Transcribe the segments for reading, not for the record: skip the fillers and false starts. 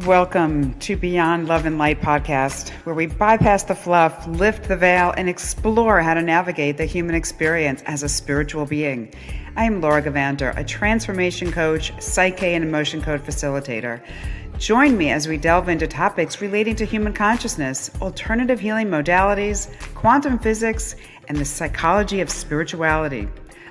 Welcome to Beyond Love and Light podcast, where we bypass the fluff, lift the veil, and explore how to navigate the human experience as a spiritual being. I am Laura Gevanter, a transformation coach, psyche and emotion code facilitator. Join me as we delve into topics relating to human consciousness, alternative healing modalities, quantum physics, and the psychology of spirituality.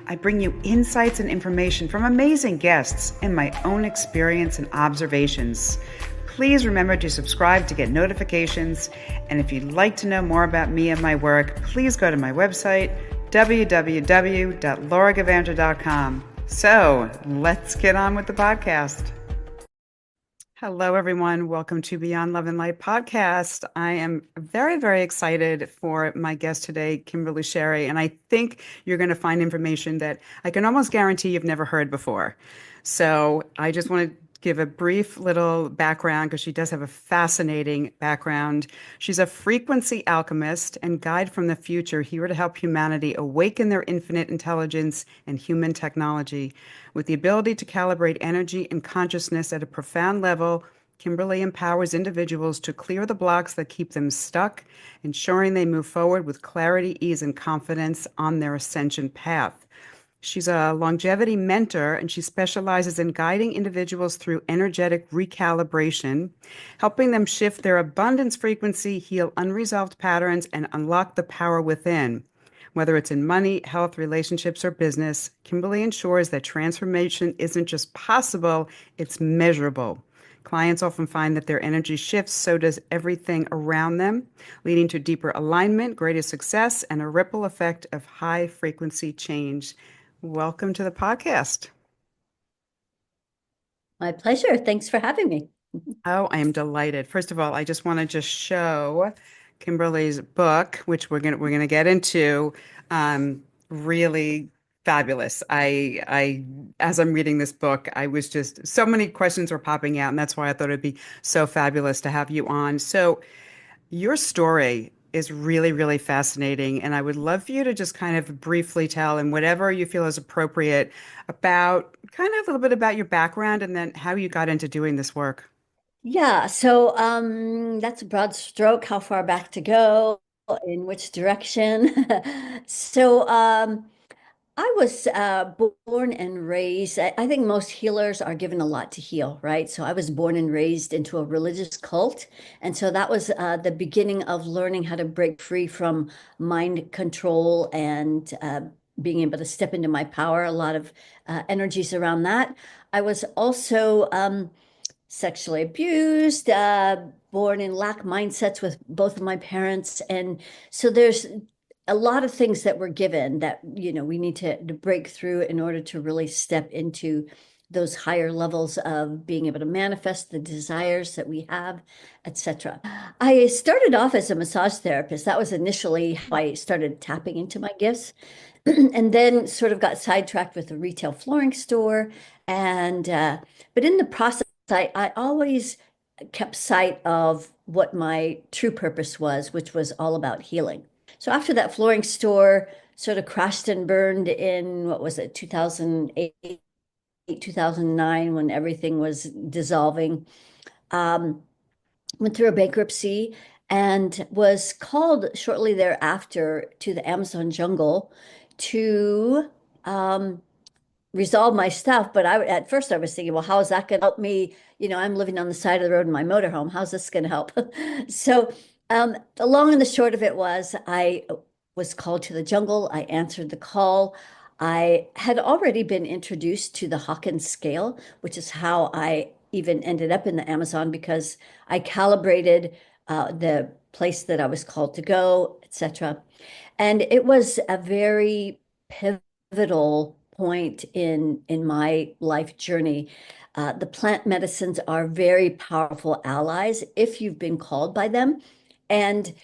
I bring you insights and information from amazing guests and my own experience and observations. Please remember to subscribe to get notifications. And if you'd like to know more about me and my work, please go to my website, www.lauragevanter.com. So let's get on with the podcast. Hello, everyone. Welcome to Beyond Love and Light podcast. I am very, very excited for my guest today, Kimberly Sherry. And I think you're going to find information that I can almost guarantee you've never heard before. So I just want to give a brief little background because she does have a fascinating background. She's a frequency alchemist and guide from the future, here to help humanity awaken their infinite intelligence and human technology. With the ability to calibrate energy and consciousness at a profound level, Kimberly empowers individuals to clear the blocks that keep them stuck, ensuring they move forward with clarity, ease, and confidence on their ascension path. She's a longevity mentor, and she specializes in guiding individuals through energetic recalibration, helping them shift their abundance frequency, heal unresolved patterns, and unlock the power within. Whether it's in money, health, relationships, or business, Kimberly ensures that transformation isn't just possible, it's measurable. Clients often find that their energy shifts, so does everything around them, leading to deeper alignment, greater success, and a ripple effect of high frequency change. Welcome to the podcast. My pleasure. Thanks for having me. Oh, I am delighted. First of all, I just want to just show Kimberly's book, which we're gonna get into. Really fabulous. I as I'm reading this book, I was just so many questions were popping out, and that's why I thought it'd be so fabulous to have you on. So your story is really, really fascinating, and I would love for you to just kind of briefly tell, and whatever you feel is appropriate, about kind of a little bit about your background and then how you got into doing this work. Yeah, so that's a broad stroke, how far back to go, in which direction. So I was born and raised. I think most healers are given a lot to heal, right? So I was born and raised into a religious cult. And so that was the beginning of learning how to break free from mind control and being able to step into my power. A lot of energies around that. I was also sexually abused, born in lack mindsets with both of my parents. And so there's a lot of things that we're given that, we need to break through in order to really step into those higher levels of being able to manifest the desires that we have, etc. I started off as a massage therapist. That was initially how I started tapping into my gifts. And then sort of got sidetracked with a retail flooring store. And but in the process, I always kept sight of what my true purpose was, which was all about healing. So after that flooring store sort of crashed and burned in, what was it, 2008, 2009, when everything was dissolving, went through a bankruptcy and was called shortly thereafter to the Amazon jungle to resolve my stuff. But at first I was thinking, well, how is that going to help me? I'm living on the side of the road in my motorhome. How's this going to help? So the long and the short of it was I was called to the jungle. I answered the call. I had already been introduced to the Hawkins scale, which is how I even ended up in the Amazon, because I calibrated the place that I was called to go, etc. And it was a very pivotal point in my life journey. The plant medicines are very powerful allies if you've been called by them. And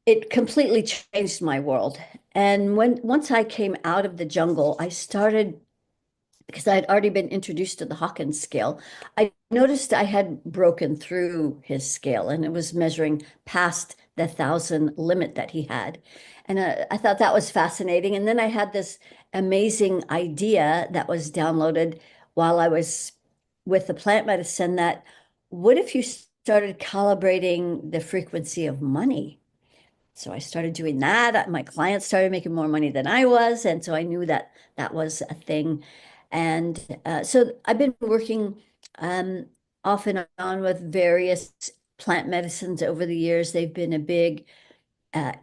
it completely changed my world. And once I came out of the jungle, I started, because I had already been introduced to the Hawkins scale, I noticed I had broken through his scale, and it was measuring past the 1,000 limit that he had. And I thought that was fascinating. And then I had this amazing idea that was downloaded while I was with the plant medicine, that what if you started calibrating the frequency of money? So I started doing that. My clients started making more money than I was. And so I knew that that was a thing. And so I've been working um, off and on with various plant medicines over the years. They've been a big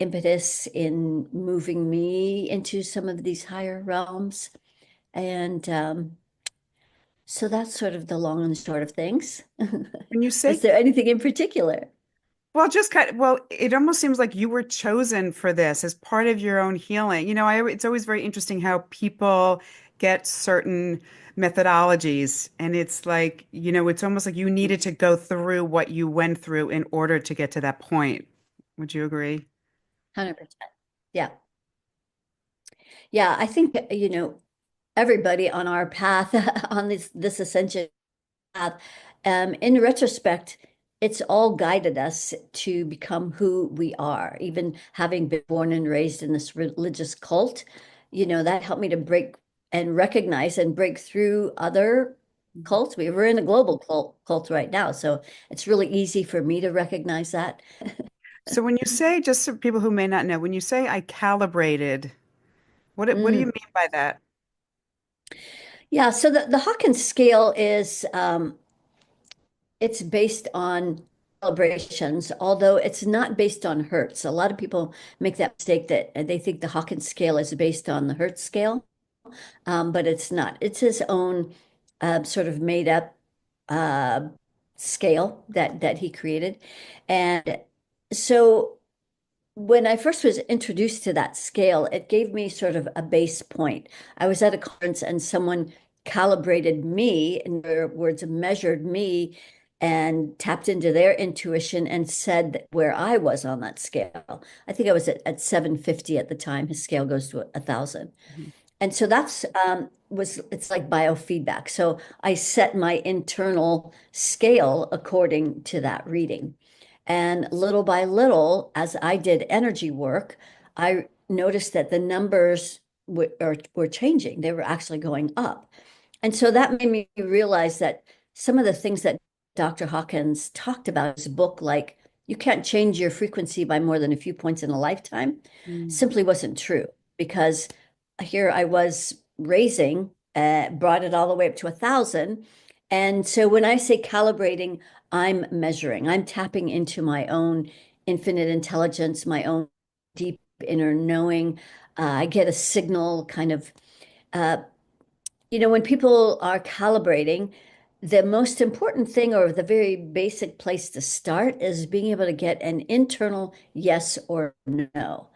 impetus in moving me into some of these higher realms. And so that's sort of the long and short of things. When you Is say, there anything in particular? well, just kind of, well, it almost seems like you were chosen for this as part of your own healing. It's always very interesting how people get certain methodologies, and it's like, it's almost like you needed to go through what you went through in order to get to that point. Would you agree? 100%. Yeah. Yeah, I think, everybody on our path, on this ascension path, in retrospect, it's all guided us to become who we are. Even having been born and raised in this religious cult, that helped me to break and recognize and break through other cults. We're in a global cult right now, so it's really easy for me to recognize that. So when you say, just for people who may not know, when you say I calibrated, what do you Mm. mean by that? Yeah, so the Hawkins scale is it's based on calibrations, although it's not based on hertz. A lot of people make that mistake that they think the Hawkins scale is based on the hertz scale, but it's not. It's his own sort of made up uh, scale that he created, and so when I first was introduced to that scale, it gave me sort of a base point. I was at a conference and someone calibrated me, in their words, measured me and tapped into their intuition and said where I was on that scale. I think I was at 750 at the time. His scale goes to 1,000. Mhm. And so that's it's like biofeedback. So I set my internal scale according to that reading. And little by little, as I did energy work, I noticed that the numbers were changing. They were actually going up. And so that made me realize that some of the things that Dr. Hawkins talked about in his book, like you can't change your frequency by more than a few points in a lifetime, Mm. simply wasn't true because here I was raising, brought it all the way up to 1,000. And so when I say calibrating, I'm measuring, I'm tapping into my own infinite intelligence, my own deep inner knowing. I get a signal kind of uh, when people are calibrating, the most important thing or the very basic place to start is being able to get an internal yes or no.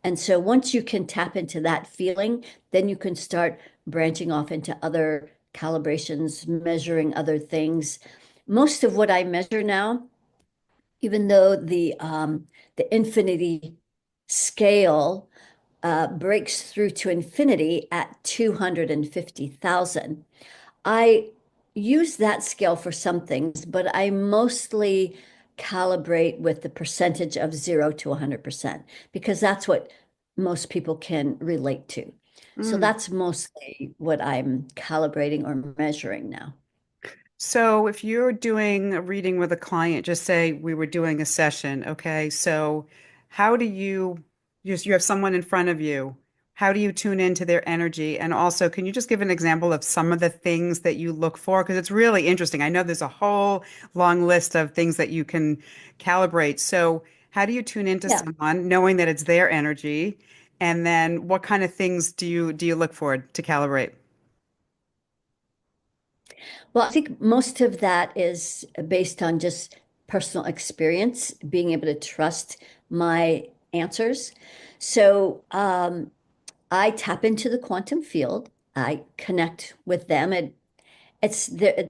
And so once you can tap into that feeling, then you can start branching off into other calibrations, measuring other things. Most of what I measure now, even though the infinity scale breaks through to infinity at 250,000. I use that scale for some things, but I mostly calibrate with the percentage of 0 to 100% because that's what most people can relate to. So Mm. that's mostly what I'm calibrating or measuring now. So if you're doing a reading with a client, just say we were doing a session, okay? So how do you have someone in front of you. How do you tune into their energy? And also, can you just give an example of some of the things that you look for? Because it's really interesting. I know there's a whole long list of things that you can calibrate. So how do you tune into Yeah. someone knowing that it's their energy? And then what kind of things do you look for to calibrate? Well, I think most of that is based on just personal experience, being able to trust my answers. So I tap into the quantum field. I connect with them. And it's there,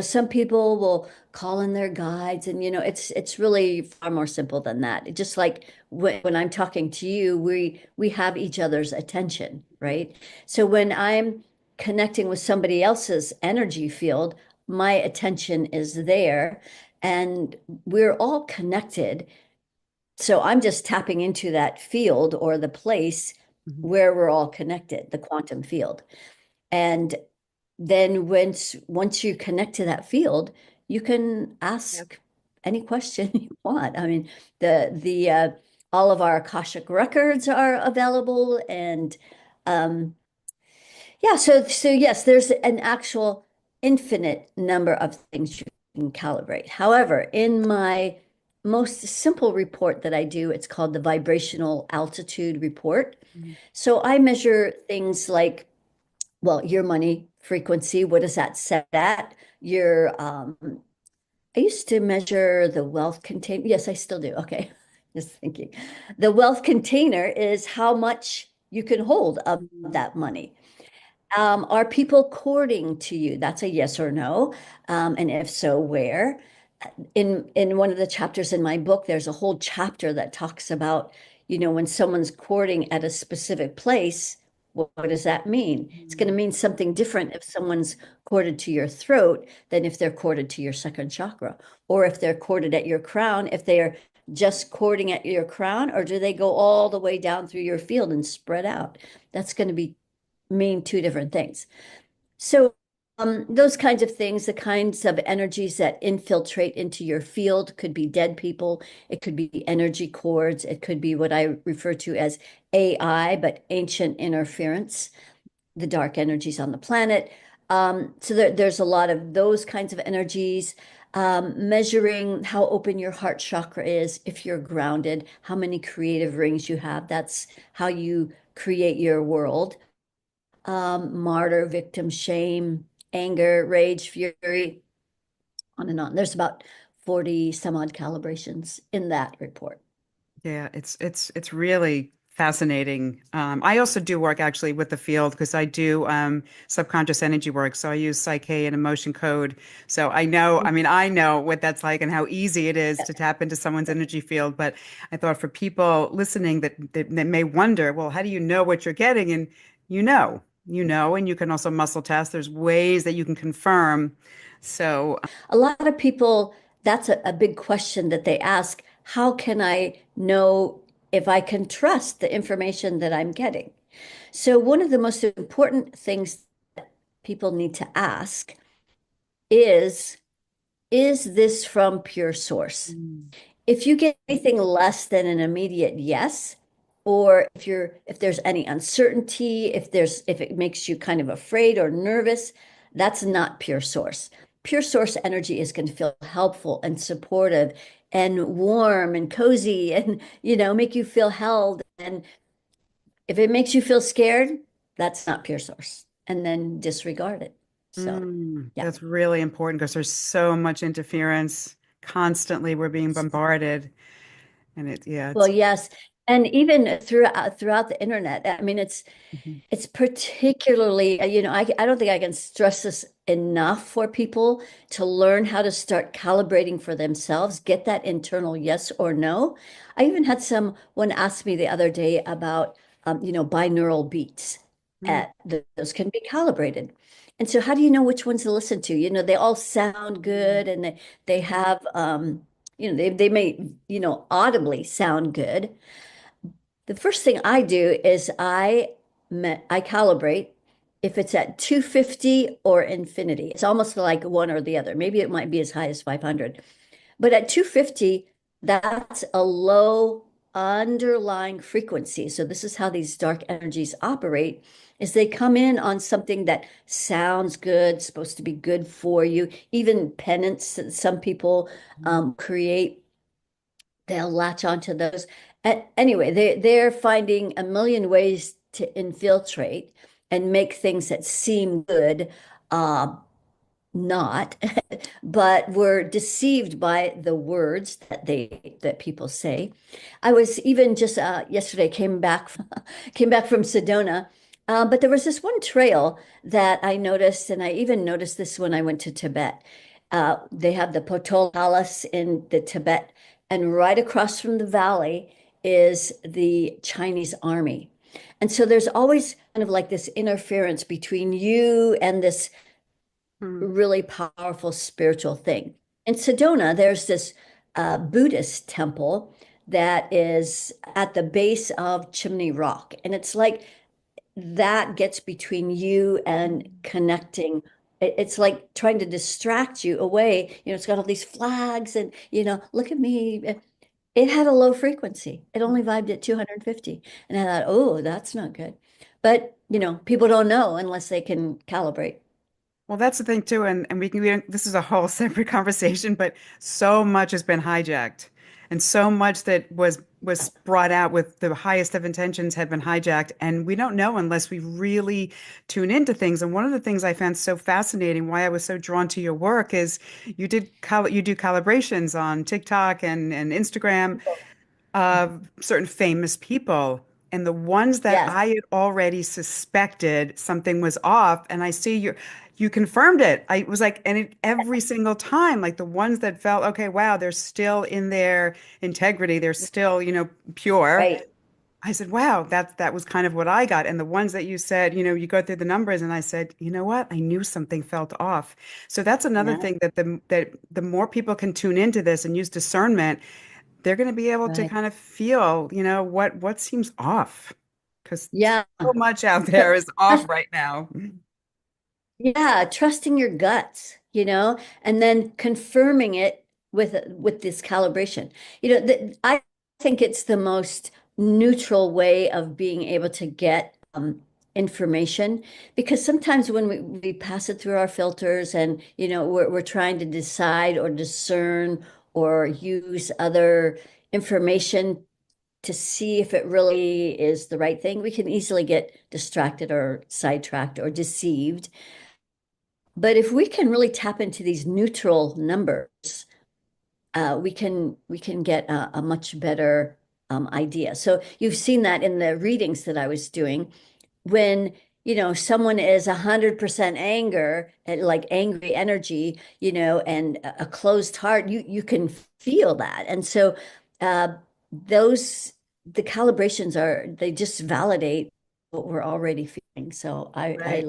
some people will call in their guides, and it's really far more simple than that. It just like when I'm talking to you, we have each other's attention, right? So when I'm connecting with somebody else's energy field, my attention is there, and we're all connected. So I'm just tapping into that field or the place Mhm. where we're all connected, the quantum field. And then once you connect to that field, you can Yep. ask any question you want. I mean, the all of our Akashic records are available, and yeah, so yes, there's an actual infinite number of things you can calibrate. However, in my most simple report that I do, it's called the vibrational altitude report. Mm. So I measure things like, well, your money frequency, what is that set at? Your I used to measure the wealth container. Yes, I still do. Okay. Just thinking. The wealth container is how much you can hold of Mm. that money. Are people courting to you? That's a yes or no. And if so, where? In one of the chapters in my book, there's a whole chapter that talks about, when someone's courting at a specific place, what does that mean? It's going to Mm. mean something different if someone's courted to your throat than if they're courted to your second chakra, or if they're courted at your crown, if they're just courting at your crown, or do they go all the way down through your field and spread out? That's going to be mean two different things. So, those kinds of things, the kinds of energies that infiltrate into your field could be dead people, it could be energy cords, it could be what I refer to as AI, but ancient interference, the dark energies on the planet. So there's a lot of those kinds of energies. Measuring how open your heart chakra is, if you're grounded, how many creative rings you have. That's how you create your world. Martyr, victim, shame, anger, rage, fury, on and on. There's about 40 some odd calibrations in that report. Yeah, it's really fascinating. I also do work actually with the field because I do subconscious energy work. So I use Psyche and emotion code. So I know, I mean, I know what that's like and how easy it is to tap into someone's energy field. But I thought for people listening that may wonder, well, how do you know what you're getting? And and you can also muscle test. There's ways that you can confirm. So, A lot of people, that's a big question that they ask. How can I know if I can trust the information that I'm getting? So, one of the most important things people need to ask is is this from pure source? mm, If you get anything less than an immediate yes, or if there's any uncertainty, if it makes you kind of afraid or nervous, that's not pure source. Pure source energy is going to feel helpful and supportive and warm and cozy and make you feel held. And if it makes you feel scared, that's not pure source. And then disregard it. So, yeah. that's really important because there's so much interference constantly. We're being bombarded. And yeah, Well, it's yes. And even throughout the internet, I mean, mhm. it's particularly, I don't think I can stress this enough for people to learn how to start calibrating for themselves, get that internal yes or no. I even had someone ask me the other day about, binaural beats. Mm, Those can be calibrated. And so how do you know which ones to listen to? They all sound mm, good and they have, they may, audibly sound good. The first thing I do is I calibrate if it's at 250 or infinity. It's almost like one or the other. Maybe it might be as high as 500. But at 250, that's a low underlying frequency. So this is how these dark energies operate is they come in on something that sounds good, supposed to be good for you. Even penance that some people mm, create, they'll latch onto those. Anyway, they're finding a million ways to infiltrate and make things that seem good uh, not, but we're deceived by the words that people say. I was even just yesterday came back from Sedona, but there was this one trail that I noticed, and I even noticed this when I went to Tibet. They have the Potala Palace in the Tibet, and right across from the valley is the Chinese army. And so there's always kind of like this interference between you and this mm, really powerful spiritual thing. In Sedona, there's this Buddhist temple that is at the base of Chimney Rock. And it's like that gets between you and mm, connecting. it's like trying to distract you away. It's got all these flags and, look at me. It had a low frequency. It only vibed at 250. And I thought, oh, that's not good. But, people don't know unless they can calibrate. Well, that's the thing too, and this is a whole separate conversation, but so much has been hijacked, and so much that was brought out with the highest of intentions had been hijacked, and we don't know unless we really tune into things. And one of the things I found so fascinating, why I was so drawn to your work, is you do calibrations on TikTok and Instagram of certain famous people. And the ones that Yes, I had already suspected something was off, and I see you confirmed it. I was like, and every single time, like the ones that felt, okay, wow, they're still in their integrity, they're still, pure. right. I said, wow, that was kind of what I got. And the ones that you said, you go through the numbers, and I said, you know what? I knew something felt off. So that's another Yeah, thing that the more people can tune into this and use discernment, they're going to be able to right. kind of feel, what seems off, because Yeah. so much out there Tr- is off right now. Yeah, trusting your guts, and then confirming it with this calibration. I think it's the most neutral way of being able to get information, because sometimes when we pass it through our filters and we're trying to decide or discern or use other information to see if it really is the right thing, we can easily get distracted or sidetracked or deceived. But if we can really tap into these neutral numbers, we can get a much better idea. So you've seen that in the readings that I was doing when someone is 100% anger and like angry energy, and a closed heart, you can feel that. And so uh, those the calibrations they just validate what we're already feeling. So Right.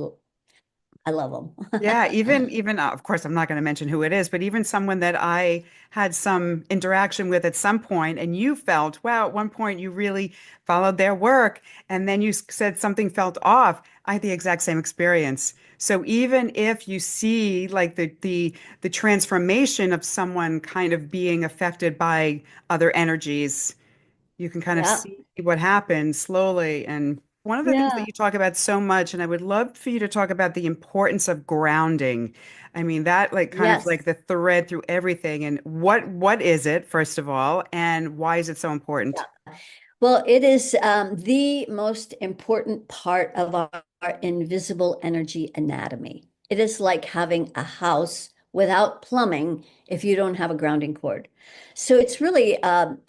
I love them. Yeah, even of course I'm not going to mention who it is, but even someone that I had some interaction with at some point, and you felt, wow, at one point you really followed their work, and then you said something felt off. I had the exact same experience. So even if you see like the transformation of someone kind of being affected by other energies, you can kind of Yeah. see what happens slowly. And one of the things that Yeah. you talk about so much, and I would love for you to talk about the importance of grounding. I mean, that like kind of like Yes. the thread through everything. And what is it, first of all, and why is it so important? Well, it is the most important part of our invisible energy anatomy. It is like having a house without plumbing if you don't have a grounding cord. So it's really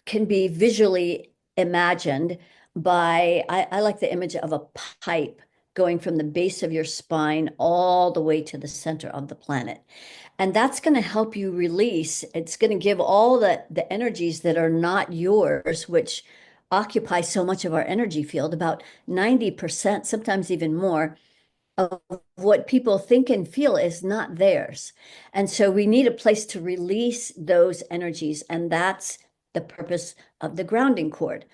can be visually imagined by, I like the image of a pipe going from the base of your spine all the way to the center of the planet. And that's going to help you release. It's going to give all the energies that are not yours, which occupy so much of our energy field, about 90%, sometimes even more, of what people think and feel is not theirs. And so we need a place to release those energies. And that's the purpose of the grounding cord.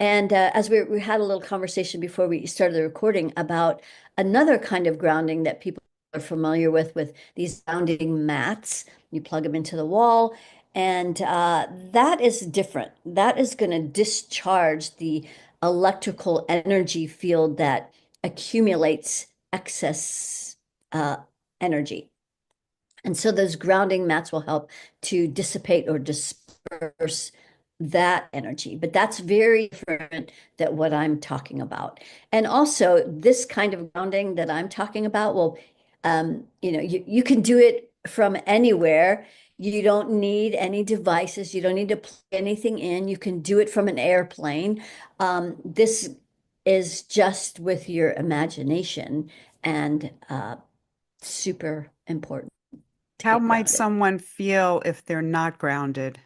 And as we had a little conversation before we started the recording about another kind of grounding that people are familiar with these grounding mats. You plug them into the wall, and that is different. That is going to discharge the electrical energy field that accumulates excess energy. And so those grounding mats will help to dissipate or disperse that energy. But that's very different than what I'm talking about. And also, this kind of grounding that I'm talking about, well, you can do it from anywhere. You don't need any devices. You don't need to plug anything in. You can do it from an airplane. This is just with your imagination and super important to How get might grounded. someone feel if they're not grounded?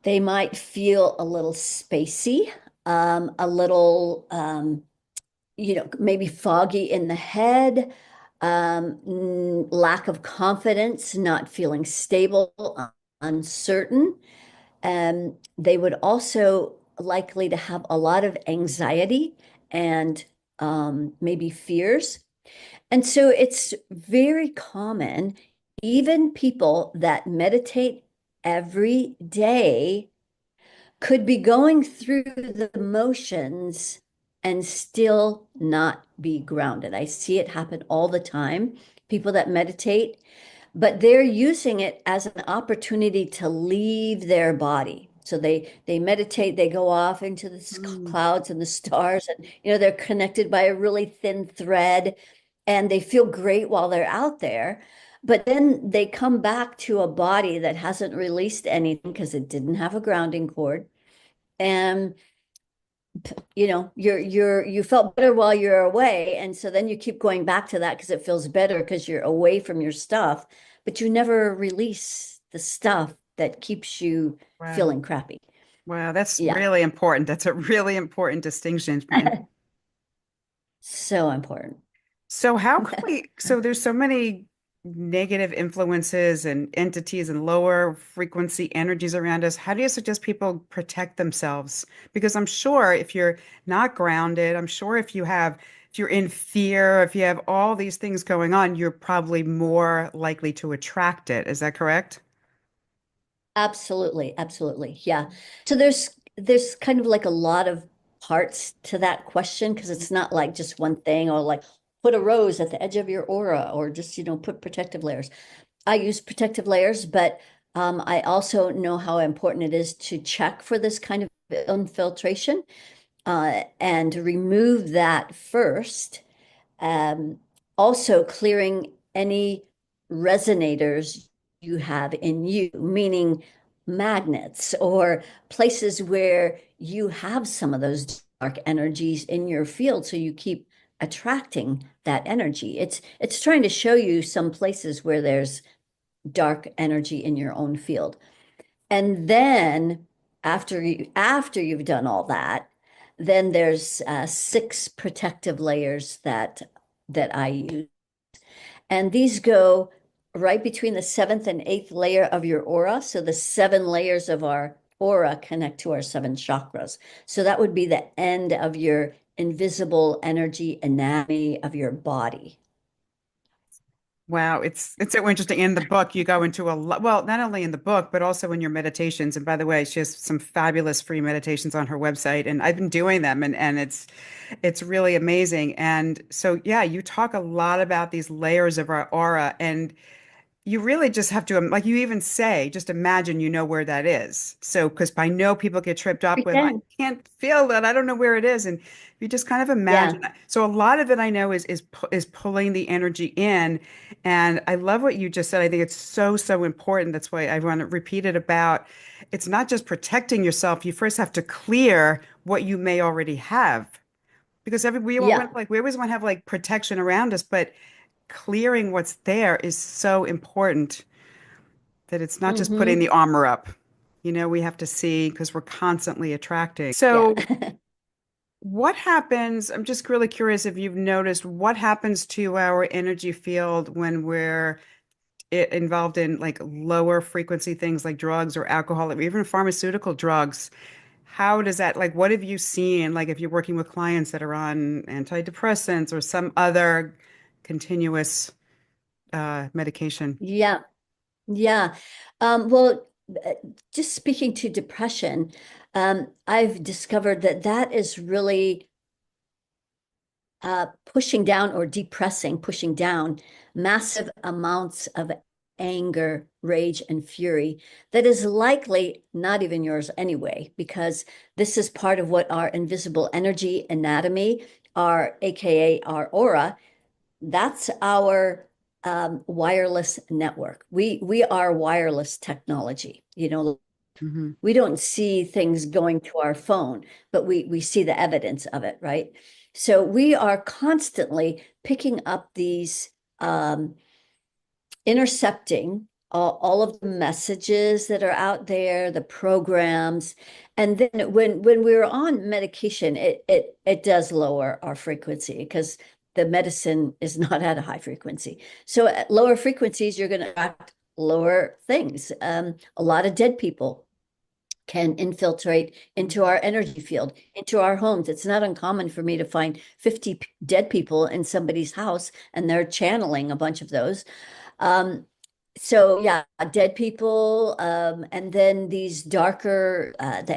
They might feel a little spacey, a little, maybe foggy in the head, lack of confidence, not feeling stable, uncertain. They would also likely to have a lot of anxiety and maybe fears. And so it's very common, even people that meditate every day could be going through the motions and still not be grounded. I see it happen all the time. People that meditate, but they're using it as an opportunity to leave their body. So they meditate, they go off into the Mm, clouds and the stars, and they're connected by a really thin thread, and they feel great while they're out there. But then they come back to a body that hasn't released anything because it didn't have a grounding cord. And you felt better while you're away, and so then you keep going back to that because it feels better because you're away from your stuff, but you never release the stuff that keeps you wow. feeling crappy. Wow, that's Yeah. really important. That's a really important distinction. And So important. so how can we, so there's so many negative influences and entities and lower frequency energies around us. How do you suggest people protect themselves? Because I'm sure if you're not grounded, I'm sure if you're in fear, if you have all these things going on, you're probably more likely to attract it. Is that correct? Absolutely, absolutely. Yeah. So there's kind of like a lot of parts to that question because it's not like just one thing, or like put a rose at the edge of your aura, or just, put protective layers. I use protective layers, but I also know how important it is to check for this kind of infiltration, and remove that first. Um, Also clearing any resonators you have in you, meaning magnets or places where you have some of those dark energies in your field, so you keep attracting that energy. It's trying to show you some places where there's dark energy in your own field. And then after you've done all that, then there's six protective layers that I use. And these go right between the seventh and eighth layer of your aura. So the seven layers of our aura connect to our seven chakras. So that would be the end of your invisible energy anatomy of your body. Wow, it's so interesting. In the book, you go into a lot, well, not only in the book, but also in your meditations. And by the way, she has some fabulous free meditations on her website, and I've been doing them, and it's really amazing. And so, yeah, you talk a lot about these layers of our aura, and you really just have to, like you even say, just imagine you know where that is. So, because I know people get tripped up with, I Pretend. can't feel that, I don't know where it is, and you just kind of imagine. Yeah. So, a lot of it I know is pulling the energy in, and I love what you just said. I think it's so important. That's why I want to repeat it about. It's not just protecting yourself. You first have to clear what you may already have, because we Yeah. want like we always want to have like protection around us, but clearing what's there is so important that it's not just putting Hmm. the armor up. We have to see because we're constantly attracting. Yeah. So, what happens? I'm just really curious if you've noticed what happens to our energy field when we're involved in like lower frequency things like drugs or alcohol or even pharmaceutical drugs. How does that, like, what have you seen? Like, if you're working with clients that are on antidepressants or some other continuous medication? Yeah. Yeah. Well, uh, just speaking to depression, I've discovered that that is really pushing down or depressing, pushing down massive amounts of anger, rage, and fury that is likely not even yours anyway, because this is part of what our invisible energy anatomy, our AKA our aura, that's our wireless network. We are wireless technology. Hmm. We don't see things going to our phone, but we see the evidence of it, right? So we are constantly picking up these, intercepting all of the messages that are out there, the programs. And then when we're on medication, it does lower our frequency because the medicine is not at a high frequency. So at lower frequencies, you're going to attract lower things. A lot of dead people. can infiltrate into our energy field, into our homes. It's not uncommon for me to find 50 dead people in somebody's house, and they're channeling a bunch of those. So yeah, dead people, and then these darker,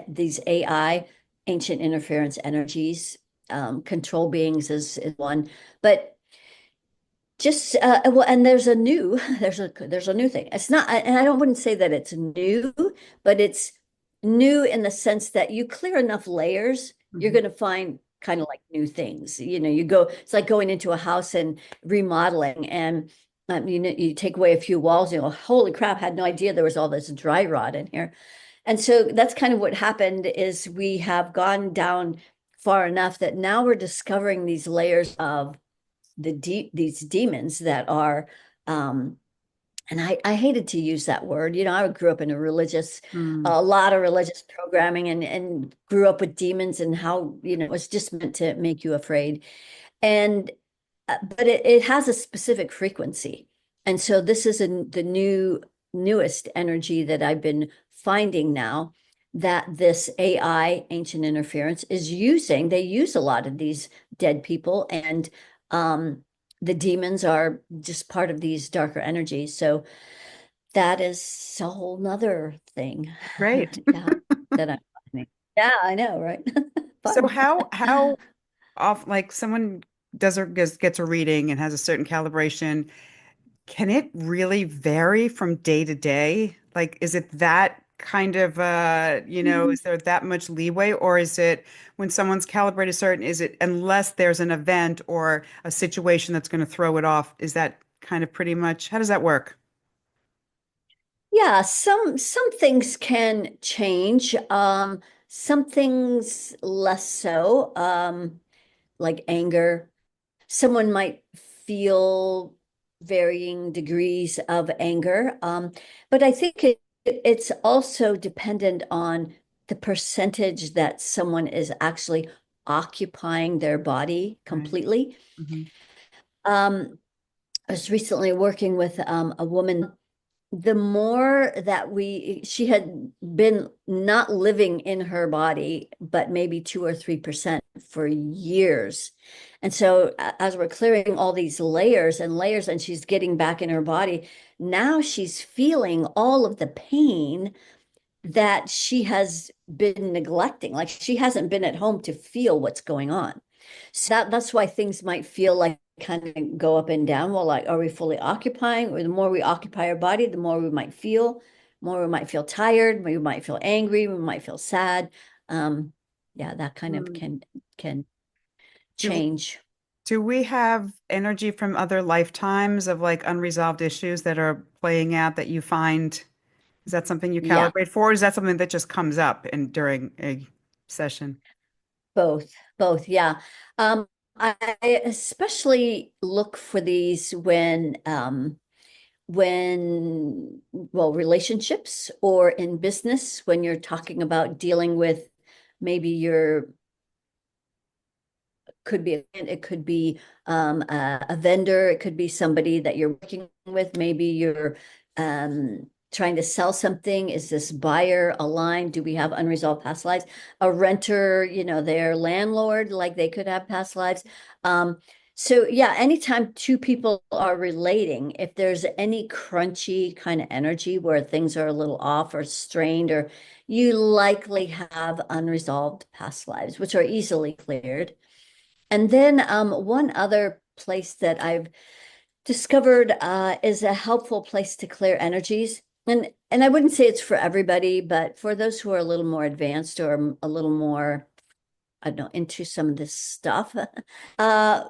these AI, ancient interference energies, control beings is one, but just well, and there's a new there's a new thing. It's not, and I don't wouldn't say that it's new, but it's new in the sense that you clear enough layers, you're Mhm. going to find kind of like new things. You know, you go, it's like going into a house and remodeling, and you know, you take away a few walls, you know, holy crap, had no idea there was all this dry rot in here. And so that's kind of what happened is we have gone down far enough that now we're discovering these layers of these demons that are and I hated to use that word. You know, I grew up in Mm. a lot of religious programming, and grew up with demons and how, you know, it was just meant to make you afraid. And but it has a specific frequency. And so this is the newest energy that I've been finding now, that this AI, ancient interference, is using. They use a lot of these dead people, and um, the demons are just part of these darker energies. So that is a whole nother thing. Great. Yeah, that I'm finding. Yeah, I know, right? So Fun. how off like someone gets a reading and has a certain calibration, can it really vary from day to day? Like, is it that kind of is there that much leeway, or is it when someone's calibrated certain, is it unless there's an event or a situation that's going to throw it off, is that kind of pretty much how does that work? Yeah, some things can change. Some things less so. Like anger. Someone might feel varying degrees of anger. But I think it's also dependent on the percentage that someone is actually occupying their body Right. completely. Hmm. Um, I was recently working with a woman. The more that she had been not living in her body, but maybe 2 or 3% for years. And so as we're clearing all these layers and layers, and she's getting back in her body, now she's feeling all of the pain that she has been neglecting. Like she hasn't been at home to feel what's going on. So that's why things might feel like kind of go up and down. Well, like, are we fully occupying? Or the more we occupy our body, the more we might feel, more we might feel tired, we might feel angry, we might feel sad. Um, yeah, that kind of Mm. can Do change. do we have energy from other lifetimes of like unresolved issues that are playing out that you find? Is that something you Yeah, calibrate for, or is that something that just comes up in during a session? both, both. Yeah. Um, I especially look for these well, relationships or in business, when you're talking about dealing with maybe your could be it could be a vendor, it could be somebody that you're working with, maybe you're trying to sell something. Is this buyer aligned? Do we have unresolved past lives? A renter, you know, their landlord, like they could have past lives. um so yeah, anytime two people are relating, if there's any crunchy kind of energy where things are a little off or strained, or you likely have unresolved past lives, which are easily cleared. And then one other place that I've discovered is a helpful place to clear energies. And I wouldn't say it's for everybody, but for those who are a little more advanced or a little more, I don't know, into some of this stuff,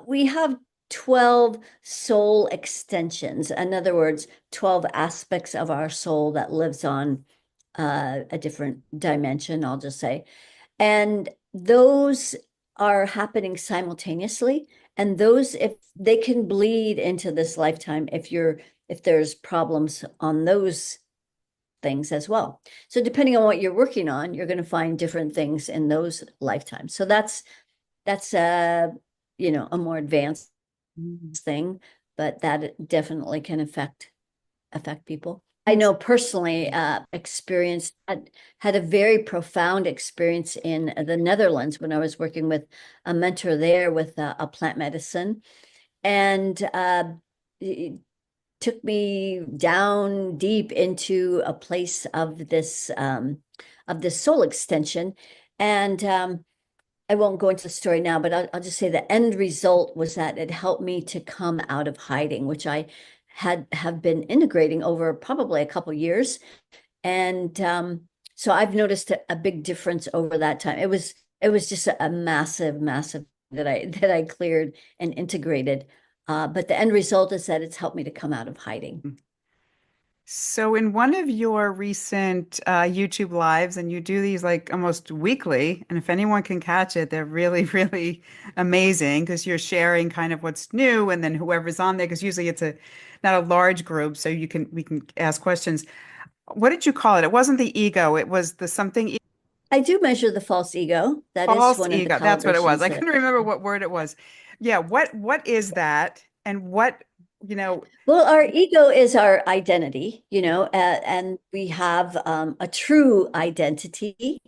we have 12 soul extensions. In other words, 12 aspects of our soul that lives on a different dimension, I'll just say. And those are happening simultaneously. And those, if they can bleed into this lifetime, if there's problems on those things as well. So depending on what you're working on, you're going to find different things in those lifetimes. So that's you know, a more advanced Mm. thing, but that definitely can affect people. I know personally experienced had a very profound experience in the Netherlands when I was working with a mentor there with a plant medicine, and it took me down deep into a place of this soul extension, and I won't go into the story now, but I'll just say the end result was that it helped me to come out of hiding, which I have been integrating over probably a couple years. And so I've noticed a big difference over that time. It was just a massive, massive that I cleared and integrated. But the end result is that it's helped me to come out of hiding. So, in one of your recent YouTube lives, and you do these like almost weekly, and if anyone can catch it, they're really, really amazing because you're sharing kind of what's new, and then whoever's on there, because usually it's a not a large group, so we can ask questions. What did you call it? It wasn't the ego, it was the something I do measure the false ego. That is false one of the ego. That's what it was. calibrations I that couldn't remember what word it was. Yeah, what is that? And what, you know, Well, our ego is our identity, and we have a true identity.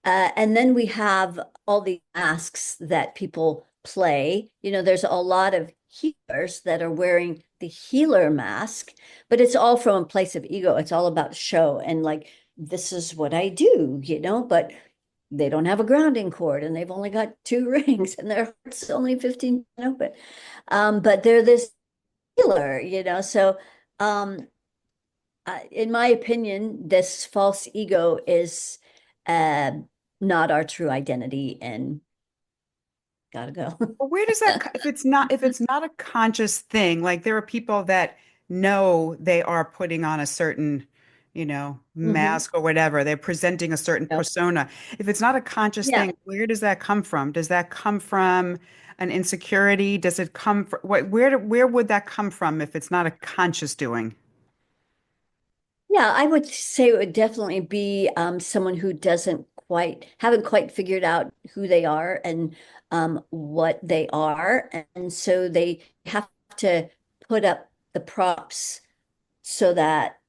And then we have all the masks that people play. There's a lot of healers that are wearing the healer mask, but it's all from a place of ego. It's all about show and like, this is what I do, but they don't have a grounding cord and they've only got two rings and their heart's only 15 open. But they're this healer, So, in my opinion, this false ego is uh, not our true identity, and gotta go. well, where does that, if it's not a conscious thing, like there are people that know they are putting on a certain, Hmm. mask or whatever, they're presenting a certain Yep. persona. If it's not a conscious Yeah, thing, where does that come from? Does that come from an insecurity? Does it come from where would that come from if it's not a conscious doing? yeah, I would say it would definitely be someone who haven't quite figured out who they are and what they are, and so they have to put up the props so that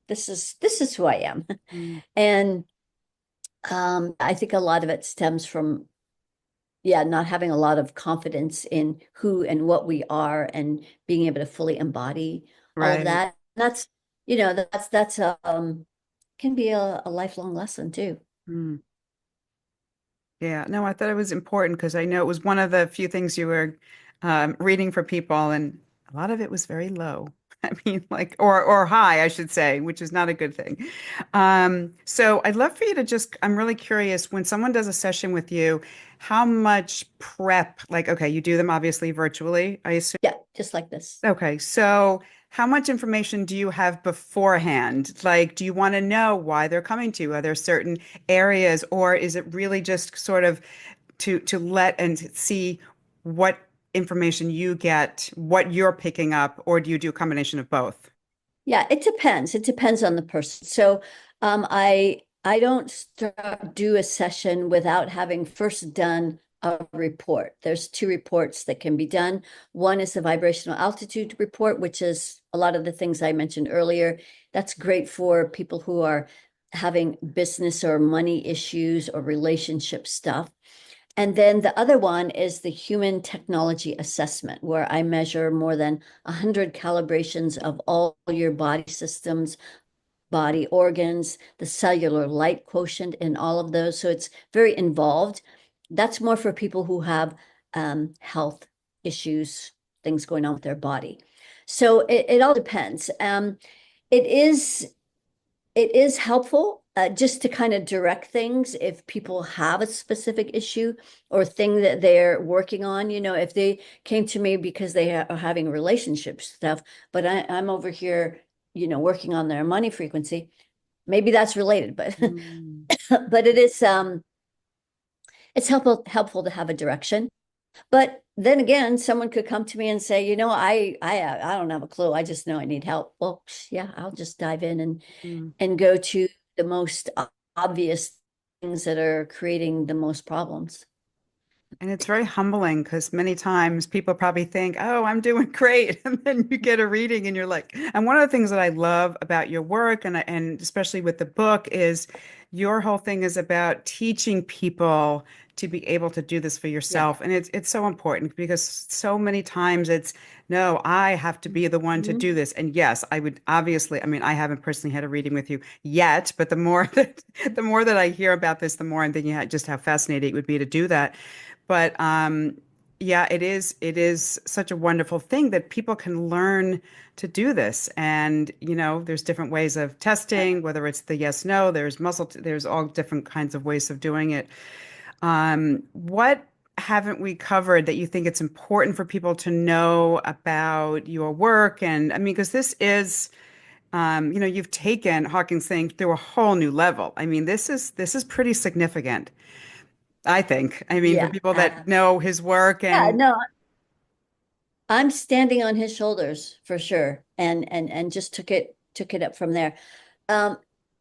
this is who I am. Mm, And I think a lot of it stems from, yeah, not having a lot of confidence in who and what we are and being able to fully embody all of right. that. That's can be a lifelong lesson too. Mm. Yeah, no, I thought it was important because I know it was one of the few things you were reading for people, and a lot of it was very low. I mean, like, or high, I should say, which is not a good thing. So I'd love for you to just, I'm really curious, when someone does a session with you, how much prep, like, okay, you do them obviously virtually, I assume. Yeah, just like this. Okay, so how much information do you have beforehand? Like, do you want to know why they're coming to you? Are there certain areas, or is it really just sort of to let and see what information you get, what you're picking up, or do you do a combination of both? Yeah, it depends. It depends on the person. So, I don't do a session without having first done a report. There's two reports that can be done. One is the vibrational altitude report, which is a lot of the things I mentioned earlier. That's great for people who are having business or money issues or relationship stuff. And then the other one is the human technology assessment, where I measure more than 100 calibrations of all your body systems, body organs, the cellular light quotient in all of those. So it's very involved. That's more for people who have health issues, things going on with their body. So it all depends. It is it is helpful just to kind of direct things if people have a specific issue or thing that they're working on. If they came to me because they are having relationship stuff, but I'm over here, working on their money frequency, maybe that's related, but Mm, but it's helpful to have a direction. But then again, someone could come to me and say, I don't have a clue. I just know I need help. Well, yeah, I'll just dive in mm. and go to the most obvious things that are creating the most problems. And it's very humbling because many times people probably think, oh, I'm doing great. And then you get a reading and you're like, and one of the things that I love about your work and especially with the book is your whole thing is about teaching people to be able to do this for Yeah. yourself. And it's so important because so many times it's, no, I have to be the one to Mhm. do this. And yes, I would obviously, I mean, I haven't personally had a reading with you yet, but the more that I hear about this, the more I'm thinking just how fascinating it would be to do that. But yeah, it is such a wonderful thing that people can learn to do this. And, there's different ways of testing, whether it's the yes, no, there's there's all different kinds of ways of doing it. What haven't we covered that you think it's important for people to know about your work? And I mean, because this is, you've taken Hawking's thing through a whole new level. I mean, this is pretty significant. I think. I mean, for Yeah. people that know his work Yeah, and no, I'm standing on his shoulders for sure, and just took it up from there. Um,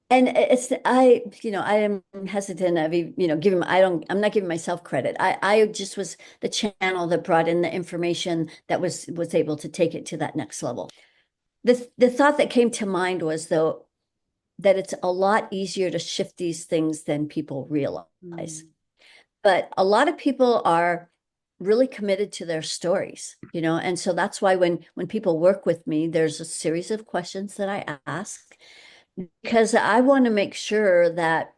and it's I am hesitant of giving I'm not giving myself credit. I just was the channel that brought in the information that was able to take it to that next level. The thought that came to mind was though that it's a lot easier to shift these things than people realize. Mm, But a lot of people are really committed to their stories, and so that's why when people work with me, there's a series of questions that I ask because I want to make sure that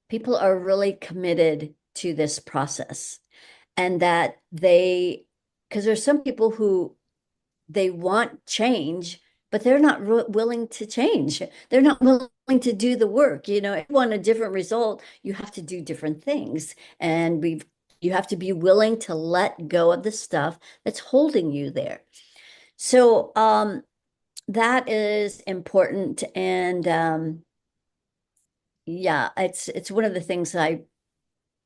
people are really committed to this process and that because there's some people who they want change, but they're not willing to change. They're not willing to do the work. If you want a different result, you have to do different things. And you have to be willing to let go of the stuff that's holding you there. So that is important. And yeah, it's one of the things I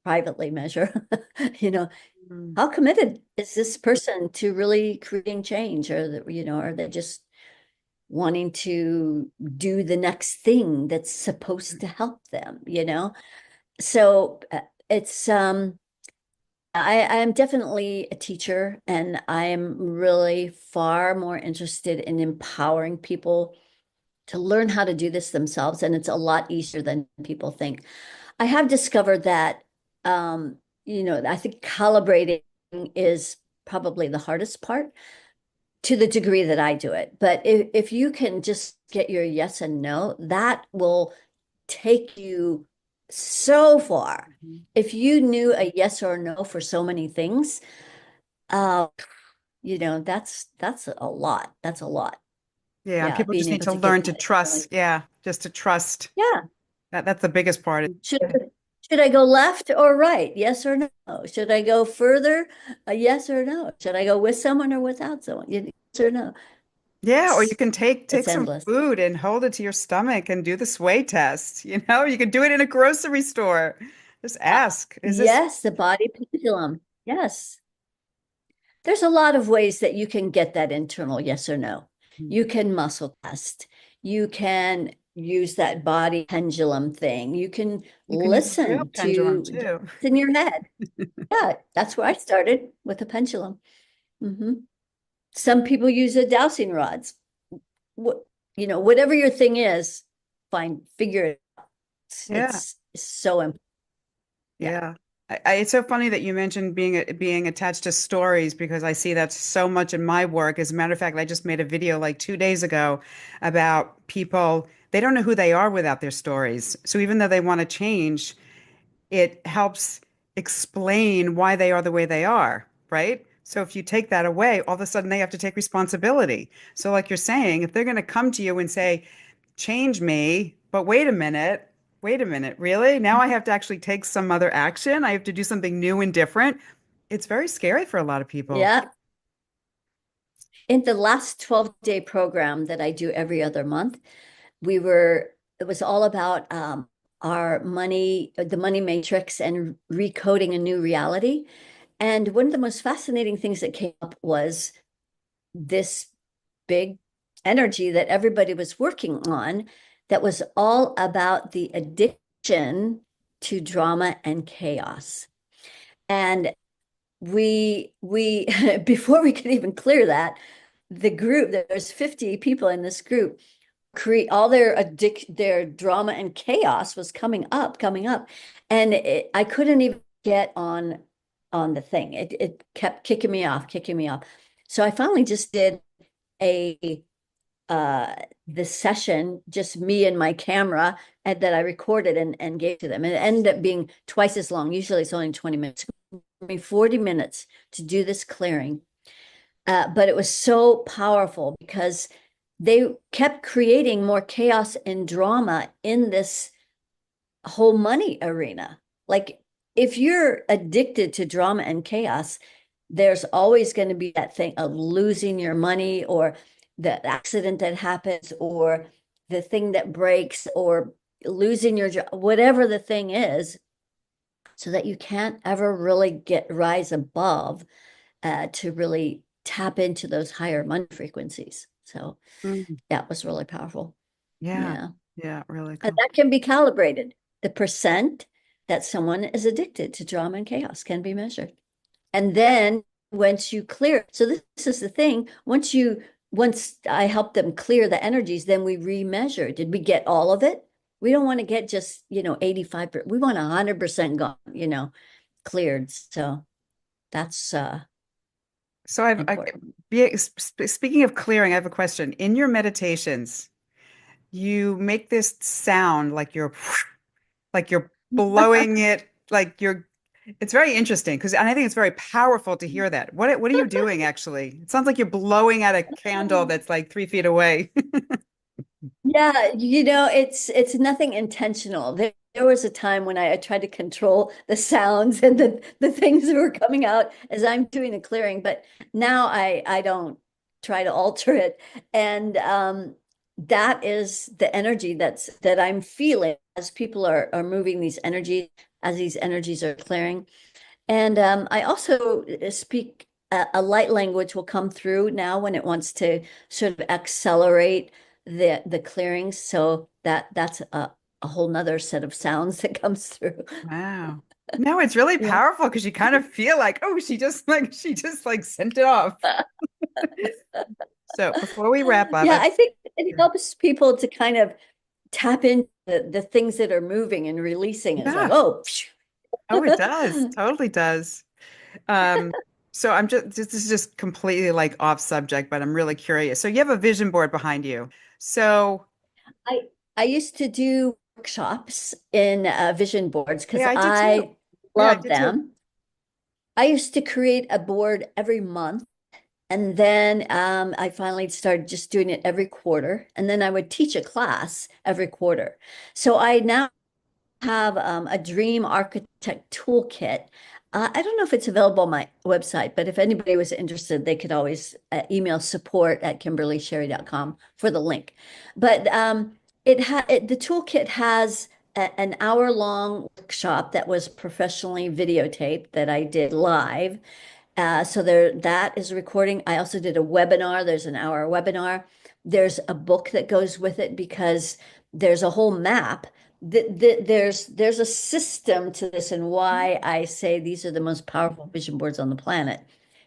privately measure. you know, mm. how committed is this person to really creating change, or are they just wanting to do the next thing that's supposed to help them. So it's I am definitely a teacher, and I am really far more interested in empowering people to learn how to do this themselves, and it's a lot easier than people think. I have discovered that I think calibrating is probably the hardest part to the degree that I do it. But if you can just get your yes and no, that will take you so far. Mhm. If you knew a yes or no for so many things, uh, that's a lot. That's a lot. Yeah, and Yeah, people being just need able to to get learn to that trust. feeling. Yeah, just to trust. Yeah. That's the biggest part. Should I go left or right? Yes or no? Should I go further? Yes or no? Should I go with someone or without someone? Yes or no? Yeah, or you can take It's some endless. food and hold it to your stomach and do the sway test. You can do it in a grocery store. Just ask, is this? Yes, the body pendulum. Yes. There's a lot of ways that you can get that internal yes or no. You can muscle test. You can use that body pendulum thing. You can You can use a real listen pendulum to too. in your head. Yeah, that's where I started with a pendulum. Hmm. Some people use a dowsing rods. What, whatever your thing is, figure it out. Yeah. It's so important. Yeah. Yeah. It's so funny that you mentioned being attached to stories because I see that so much in my work. As a matter of fact, I just made a video like 2 days ago about people, they don't know who they are without their stories. So even though they want to change, it helps explain why they are the way they are, right? So if you take that away, all of a sudden they have to take responsibility. So like you're saying, if they're going to come to you and say, change me, but wait a minute, really? Now I have to actually take some other action. I have to do something new and different. It's very scary for a lot of people. Yeah. In the last 12-day program that I do every other month, it was all about our money, the money matrix, and recoding a new reality. And one of the most fascinating things that came up was this big energy that everybody was working on that was all about the addiction to drama and chaos. And we before we could even clear that, the group, there's 50 people in this group, create all their drama and chaos was coming up. And I couldn't even get on the thing. It kept kicking me off, kicking me off. So I finally just did a uh the session, just me and my camera, and that I recorded and gave to them. And it ended up being twice as long. Usually it's only 20 minutes. It took me 40 minutes to do this clearing. But it was so powerful because they kept creating more chaos and drama in this whole money arena. Like, if you're addicted to drama and chaos, there's always going to be that thing of losing your money, or the accident that happens, or the thing that breaks, or losing your job, whatever the thing is, so that you can't ever really rise above to really tap into those higher money frequencies. So Mm, that was really powerful. yeah. Yeah. Yeah. Really And cool. that can be calibrated. The percent that someone is addicted to drama and chaos can be measured. And then once you clear, so this is the thing, once I help them clear the energies, then we remeasure. Did we get all of it? We don't want to get just, 85%. We want 100% gone, cleared. So that's So important. speaking of clearing, I have a question. In your meditations, you make this sound like you're blowing it, like you're, it's very interesting because, and I think it's very powerful to hear that. What are you doing actually? It sounds like you're blowing out a candle that's like 3 feet away. Yeah, it's nothing intentional. There was a time when I tried to control the sounds and the things that were coming out as I'm doing the clearing, but now I don't try to alter it. And that is the energy that I'm feeling as people are moving these energies, as these energies are clearing. And I also speak a light language will come through now when it wants to sort of accelerate the clearings. So that's a whole nother set of sounds that comes through. Wow. No, it's really Yeah. powerful because you kind of feel like, oh, she just like sent it off. So before we wrap up, Yeah, I think it helps people to kind of tap into the things that are moving and releasing. It's like, yeah. oh, Oh, it does. Totally does. Um, so this is just completely like off subject, but I'm really curious. So you have a vision board behind you. So I I used to do workshops in vision boards because yeah, I did too. I Yeah, I love did too. them. I used to create a board every month, and then I finally started just doing it every quarter, and then I would teach a class every quarter. So I now have a dream architect toolkit. I don't know if it's available on my website, but if anybody was interested, they could always email support@kimberlysherry.com for the link. But the toolkit has an hour-long workshop that was professionally videotaped that I did live. So that is a recording. I also did a webinar. There's an hour webinar. There's a book that goes with it because there's a whole map. There's a system to this, and why I say these are the most powerful vision boards on the planet,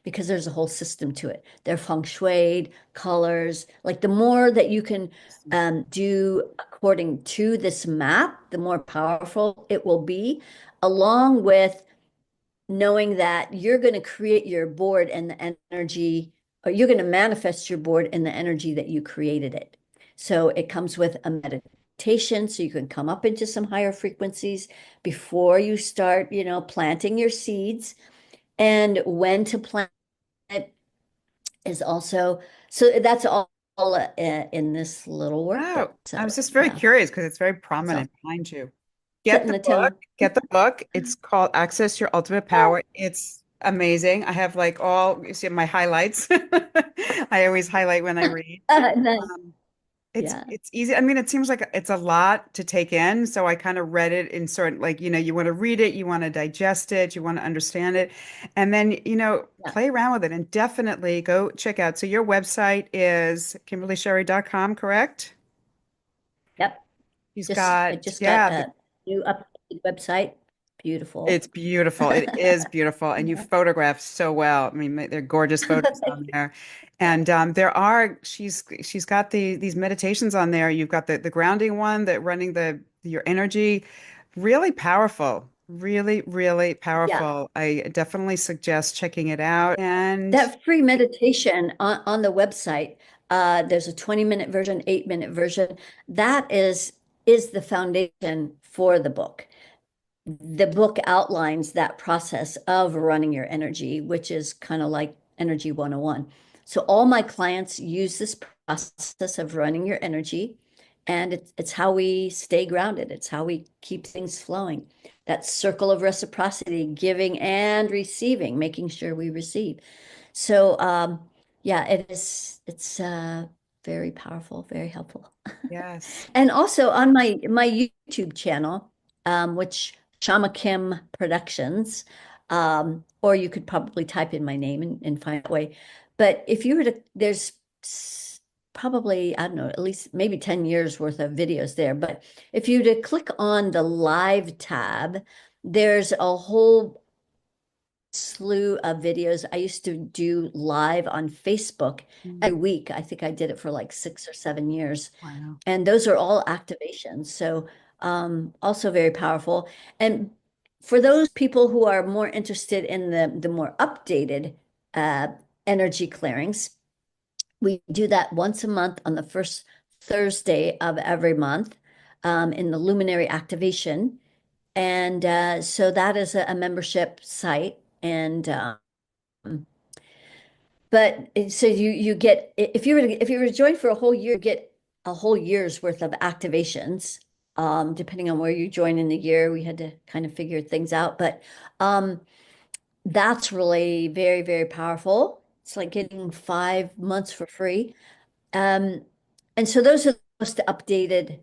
because there's a whole system to it. They're feng shuied, colors. Like, the more that you can do according to this map, the more powerful it will be, along with knowing that you're going to create your board and the energy, or you're going to manifest your board in the energy that you created it. So it comes with a meditation, so you can come up into some higher frequencies before you start, planting your seeds, and when to plant it is also, so that's all in this little workbook. Oh, I was So just very yeah, curious because it's very so prominent behind you. Get setting the the book. tone. Get the book. It's called Access Your Ultimate Power. It's amazing. I have like all, you see my highlights. I always highlight when I read. Nice. Um, it's Yeah. it's easy. I mean, it seems like it's a lot to take in. So I kind of read it in certain, like, you want to read it, you want to digest it, you want to understand it, and then, Yeah. play around with it and definitely go check out. So your website is kimberlysherry.com, correct? Yep. He's I got, just got yeah, a new updated website. beautiful. It's beautiful. It is beautiful. And you Yeah. photograph so well. I mean, they're gorgeous photos on there. And there are she's got these meditations on there. You've got the grounding one, that running your energy. Really powerful. Really, really Yeah. powerful. I definitely suggest checking it out. And That free meditation on the website, there's a 20-minute version, 8-minute version. That is the foundation for the book. The book outlines that process of running your energy, which is kind of like Energy 101. So all my clients use this process of running your energy, and it's how we stay grounded. It's how we keep things flowing. That circle of reciprocity, giving and receiving, making sure we receive. So yeah, it's very powerful, very helpful. yes. And also on my YouTube channel, which Shama Kim Productions, or you could probably type in my name and find a way. But if you were to, there's probably, I don't know, at least maybe 10 years worth of videos there. But if you were to click on the live tab, there's a whole slew of videos. I used to do live on Facebook Mm, every week. I think I did it for like 6 or 7 years. wow. And those are all activations. So also very powerful. And for those people who are more interested in the more updated uh, energy clearings, we do that once a month on the first Thursday of every month in the luminary activation. And so that is a membership site. And but so you get, if you were to join for a whole year, you get a whole year's worth of activations. Depending on where you join in the year, we had to kind of figure things out. But that's really very, very powerful. It's like getting 5 months for free. Um, and so those are the most updated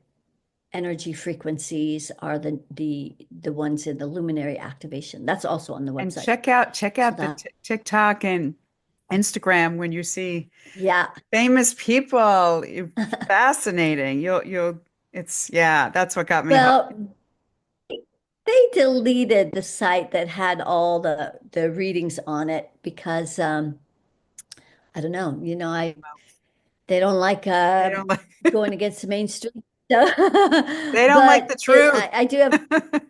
energy frequencies are the ones in the luminary activation. That's also on the And website. check out So the that, TikTok and Instagram when you see yeah. famous people. Fascinating. Yeah, that's what got me hooked. Well, they deleted the site that had all the readings on it because I don't know, I they don't like They don't like going against the mainstream. So, they don't like the but truth. I do have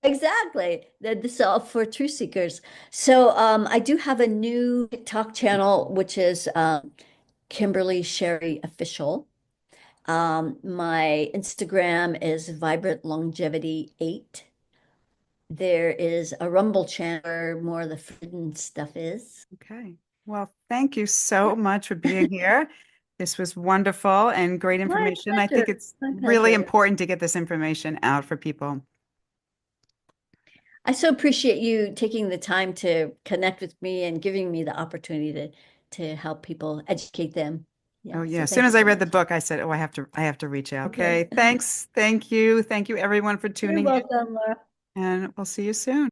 exactly this is all for truth seekers. So I do have a new TikTok channel, which is Kimberly Sherry Official. My Instagram is Vibrant Longevity 8. There is a Rumble channel where more of the forbidden stuff is. Okay. Well, thank you so Yep. much for being here. This was wonderful and great My information. I think pleasure. it's My really pleasure. important to get this information out for people. I so appreciate you taking the time to connect with me and giving me the opportunity to help people, educate them. Oh Yeah, yeah. so As soon thank you as I so read the much. book, I said, "Oh, I have to reach out." Okay. Okay. Thanks. Thank you. Thank you everyone for You're tuning in, welcome, Laura. and we'll see you soon.